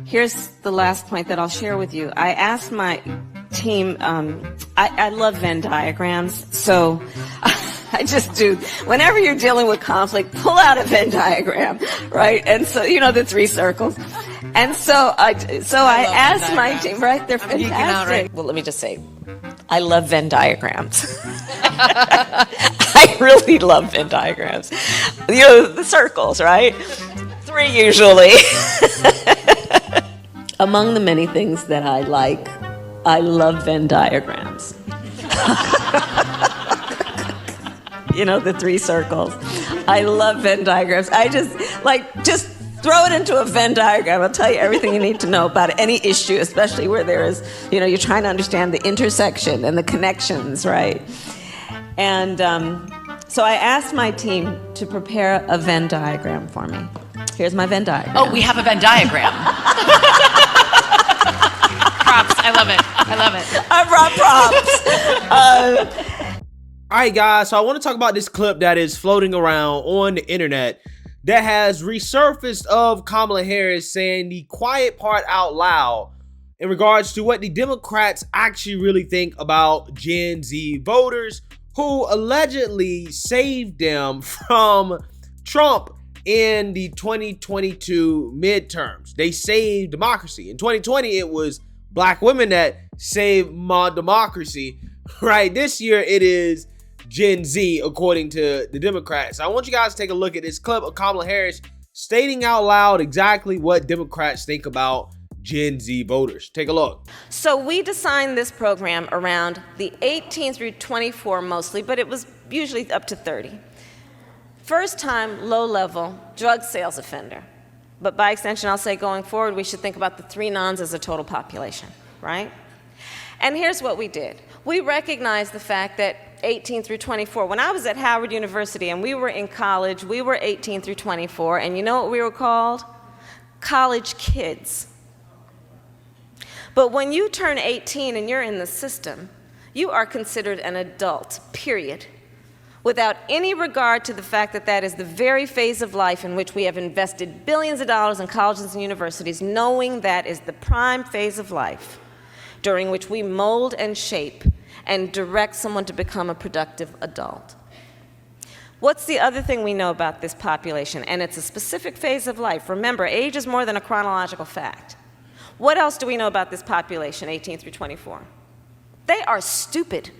Here's the last point that I'll share with you. I asked my team, I love Venn diagrams, so I just do. Whenever you're dealing with conflict, pull out a Venn diagram, right? And so, the three circles. And so I asked my team, right? They're fantastic. Well, let me just say, I love Venn diagrams. I really love Venn diagrams. The circles, right? 3 usually. Among the many things that I like, I love Venn diagrams. The 3 circles. I love Venn diagrams. I just throw it into a Venn diagram. I'll tell you everything you need to know about any issue, especially where there is, you're trying to understand the intersection and the connections, right? And so I asked my team to prepare a Venn diagram for me. Here's my Venn diagram. Oh, we have a Venn diagram. Props. I love it. I brought props. All right, guys, so I want to talk about this clip that is floating around on the internet that has resurfaced of Kamala Harris saying the quiet part out loud in regards to what the Democrats actually really think about Gen Z voters who allegedly saved them from Trump in the 2022 midterms. They saved democracy. In 2020, it was black women that saved my democracy, right? This year, it is Gen Z, according to the Democrats. I want you guys to take a look at this clip of Kamala Harris stating out loud exactly what Democrats think about Gen Z voters. Take a look. So we designed this program around the 18 through 24 mostly, but it was usually up to 30. First-time, low-level drug sales offender. But by extension, I'll say going forward, we should think about the 3 nons as a total population, right? And here's what we did. We recognized the fact that 18 through 24, when I was at Howard University and we were in college, we were 18 through 24, and you know what we were called? College kids. But when you turn 18 and you're in the system, you are considered an adult, period. Without any regard to the fact that that is the very phase of life in which we have invested billions of dollars in colleges and universities, knowing that is the prime phase of life during which we mold and shape and direct someone to become a productive adult. What's the other thing we know about this population? And it's a specific phase of life. Remember, age is more than a chronological fact. What else do we know about this population, 18 through 24? They are stupid.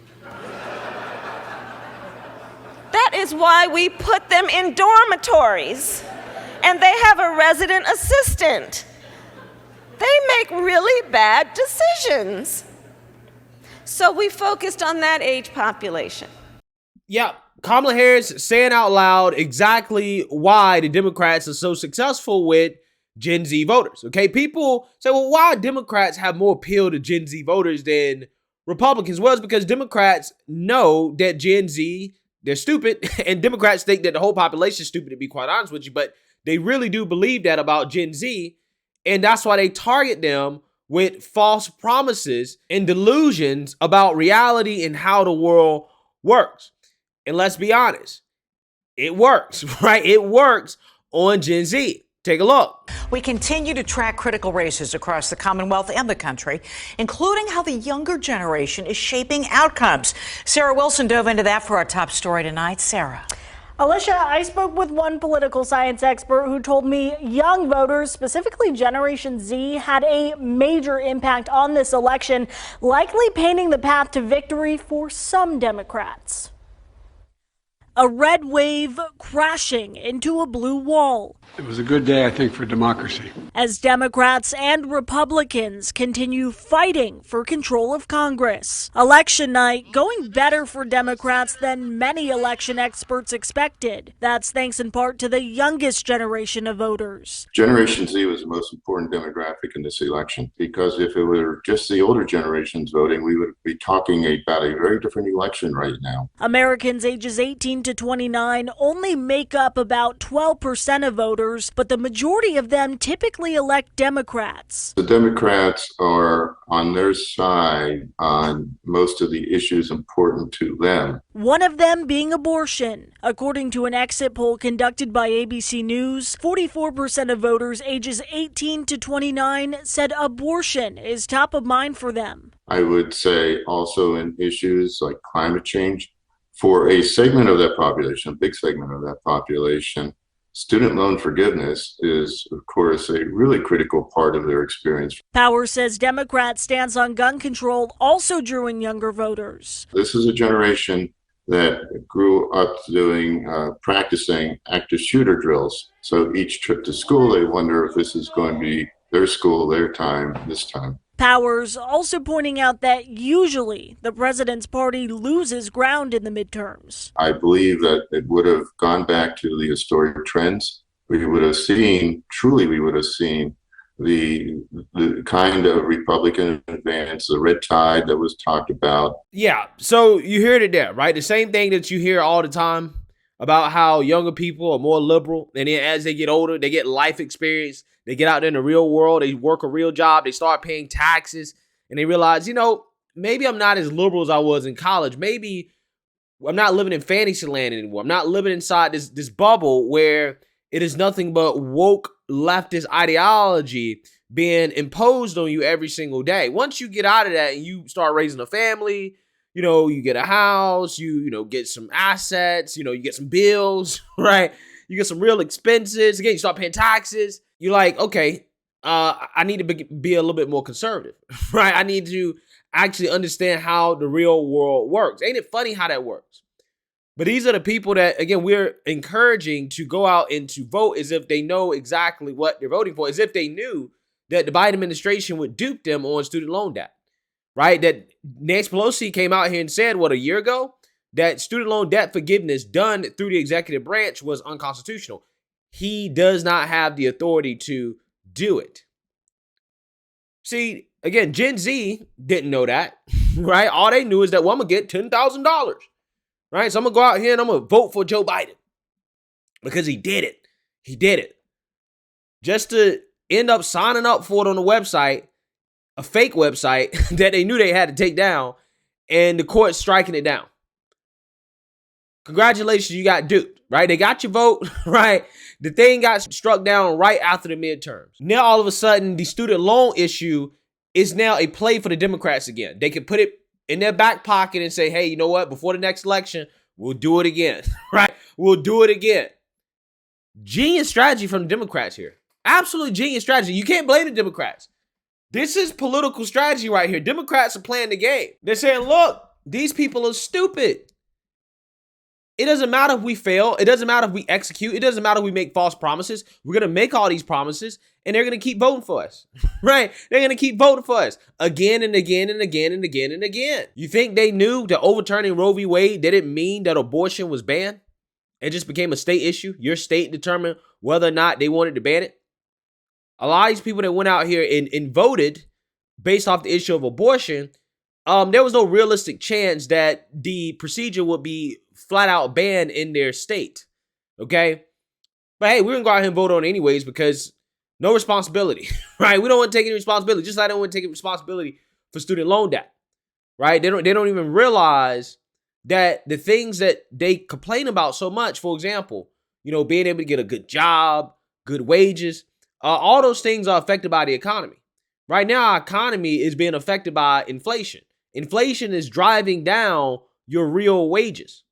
That is why we put them in dormitories, and they have a resident assistant. They make really bad decisions. So we focused on that age population. Yeah, Kamala Harris saying out loud exactly why the Democrats are so successful with Gen Z voters. Okay, people say, well, why Democrats have more appeal to Gen Z voters than Republicans? Well, it's because Democrats know that Gen Z, they're stupid, and Democrats think that the whole population is stupid, to be quite honest with you, but they really do believe that about Gen Z, and that's why they target them with false promises and delusions about reality and how the world works. And let's be honest, it works, right? It works on Gen Z. Take a look. We continue to track critical races across the Commonwealth and the country, including how the younger generation is shaping outcomes. Sarah Wilson dove into that for our top story tonight. Sarah. Alicia, I spoke with one political science expert who told me young voters, specifically Generation Z, had a major impact on this election, likely painting the path to victory for some Democrats. A red wave crashing into a blue wall. It was a good day, I think, for democracy. As Democrats and Republicans continue fighting for control of Congress. Election night going better for Democrats than many election experts expected. That's thanks in part to the youngest generation of voters. Generation Z was the most important demographic in this election, because if it were just the older generations voting, we would be talking about a very different election right now. Americans ages 18 to to 29 only make up about 12% of voters, but the majority of them typically elect Democrats. The Democrats are on their side on most of the issues important to them. One of them being abortion. According to an exit poll conducted by ABC News, 44% of voters ages 18 to 29 said abortion is top of mind for them. I would say also in issues like climate change, for a segment of that population, a big segment of that population, student loan forgiveness is, of course, a really critical part of their experience. Powers says Democrats' stance on gun control also drew in younger voters. This is a generation that grew up practicing active shooter drills. So each trip to school, they wonder if this is going to be their school, their time, this time. Powers also pointing out that usually the president's party loses ground in the midterms. I believe that it would have gone back to the historic trends. We would have seen the kind of Republican advance, the red tide that was talked about. Yeah, so you heard it there, right? The same thing that you hear all the time about how younger people are more liberal, and then as they get older, they get life experience. They get out there in the real world, they work a real job, they start paying taxes, and they realize, maybe I'm not as liberal as I was in college. Maybe I'm not living in fantasy land anymore. I'm not living inside this bubble where it is nothing but woke leftist ideology being imposed on you every single day. Once you get out of that and you start raising a family, you get a house, you get some assets, you get some bills, right? You get some real expenses. Again, you start paying taxes. You're like, okay, I need to be a little bit more conservative, right? I need to actually understand how the real world works. Ain't it funny how that works? But these are the people that, again, we're encouraging to go out and to vote as if they know exactly what they're voting for, as if they knew that the Biden administration would dupe them on student loan debt, right? That Nancy Pelosi came out here and said, a year ago, that student loan debt forgiveness done through the executive branch was unconstitutional. He does not have the authority to do it. See, again, Gen Z didn't know that, right? All they knew is that, I'm going to get $10,000, right? So I'm going to go out here and I'm going to vote for Joe Biden because he did it. He did it. Just to end up signing up for it on the website, a fake website that they knew they had to take down, and the court striking it down. Congratulations, you got duped, right? They got your vote, right? The thing got struck down right after the midterms. Now, all of a sudden, the student loan issue is now a play for the Democrats again. They can put it in their back pocket and say, hey, you know what? Before the next election, we'll do it again, right? We'll do it again. Genius strategy from the Democrats here. Absolutely genius strategy. You can't blame the Democrats. This is political strategy right here. Democrats are playing the game. They're saying, look, these people are stupid. It doesn't matter if we fail. It doesn't matter if we execute. It doesn't matter if we make false promises. We're going to make all these promises, and they're going to keep voting for us, right? They're going to keep voting for us again and again and again and again and again. You think they knew that overturning Roe v. Wade didn't mean that abortion was banned? It just became a state issue. Your state determined whether or not they wanted to ban it. A lot of these people that went out here and voted based off the issue of abortion, there was no realistic chance that the procedure would be flat out banned in their state. Okay? But hey, we're going to go out here and vote on it anyways because no responsibility, right? We don't want to take any responsibility. Just like I don't want to take responsibility for student loan debt, right? They don't even realize that the things that they complain about so much, for example, being able to get a good job, good wages, all those things are affected by the economy. Right now, our economy is being affected by inflation. Inflation is driving down your real wages.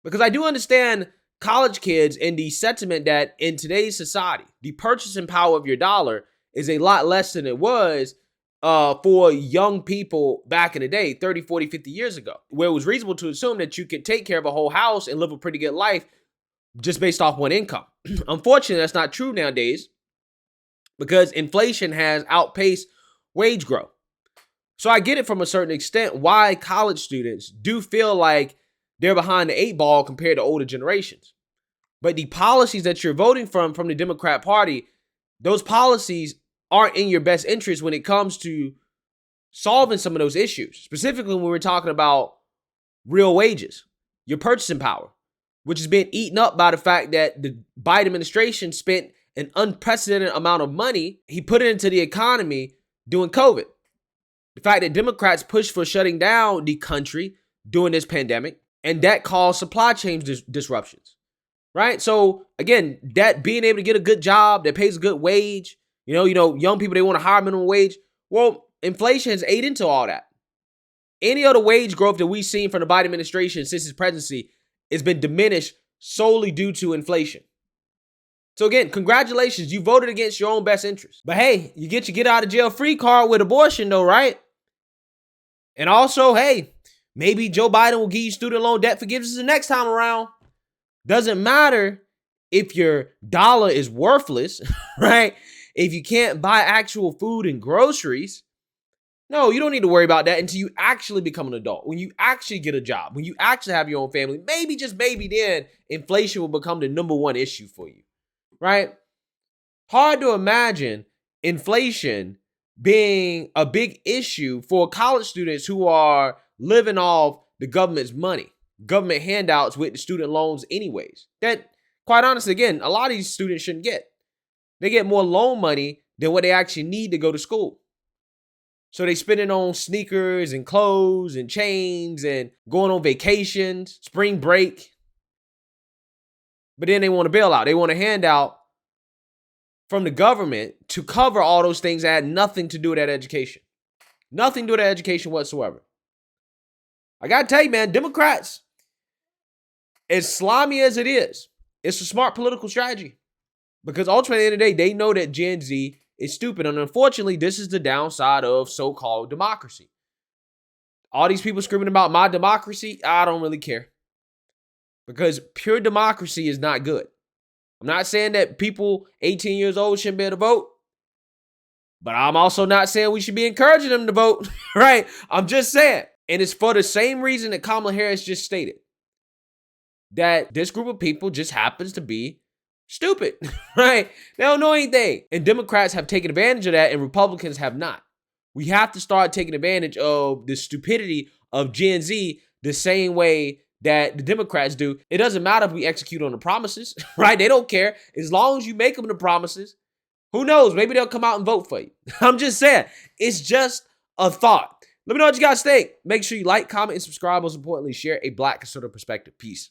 Because I do understand college kids and the sentiment that in today's society, the purchasing power of your dollar is a lot less than it was for young people back in the day, 30, 40, 50 years ago, where it was reasonable to assume that you could take care of a whole house and live a pretty good life just based off one income. Unfortunately, that's not true nowadays because inflation has outpaced wage growth. So I get it from a certain extent why college students do feel like they're behind the 8 ball compared to older generations. But the policies that you're voting from the Democrat Party, those policies aren't in your best interest when it comes to solving some of those issues. Specifically when we're talking about real wages, your purchasing power. which is being eaten up by the fact that the Biden administration spent an unprecedented amount of money. He put it into the economy during COVID. The fact that Democrats pushed for shutting down the country during this pandemic, and that caused supply chain disruptions, right? So again, that being able to get a good job that pays a good wage, you know, young people, they want a higher minimum wage. Well, inflation has ate into all that. Any other wage growth that we've seen from the Biden administration since his presidency has been diminished solely due to inflation. So again, congratulations, you voted against your own best interest. But hey, you get your get out of jail free card with abortion though, right? And also, hey, maybe Joe Biden will give you student loan debt forgiveness the next time around. Doesn't matter if your dollar is worthless, right? If you can't buy actual food and groceries. No, you don't need to worry about that until you actually become an adult. When you actually get a job, when you actually have your own family, maybe, just maybe then, inflation will become the number one issue for you, right? Hard to imagine inflation being a big issue for college students who are living off the government's money, government handouts with the student loans anyways. That, quite honestly, again, a lot of these students shouldn't get. They get more loan money than what they actually need to go to school. So they spend it on sneakers and clothes and chains and going on vacations, spring break. But then they want a bailout. They want a handout from the government to cover all those things that had nothing to do with that education. Nothing to do with that education whatsoever. I got to tell you, man, Democrats, as slimy as it is, it's a smart political strategy. Because ultimately, at the end of the day, they know that Gen Z is stupid. And unfortunately, this is the downside of so-called democracy. All these people screaming about my democracy, I don't really care. Because pure democracy is not good. I'm not saying that people 18 years old shouldn't be able to vote. But I'm also not saying we should be encouraging them to vote, right? I'm just saying. And it's for the same reason that Kamala Harris just stated. That this group of people just happens to be stupid, right? They don't know anything. And Democrats have taken advantage of that and Republicans have not. We have to start taking advantage of the stupidity of Gen Z the same way that the Democrats do. It doesn't matter if we execute on the promises, right? They don't care. As long as you make them the promises, who knows? Maybe they'll come out and vote for you. I'm just saying, it's just a thought. Let me know what you guys think. Make sure you like, comment, and subscribe. Most importantly, share a Black conservative perspective. Peace.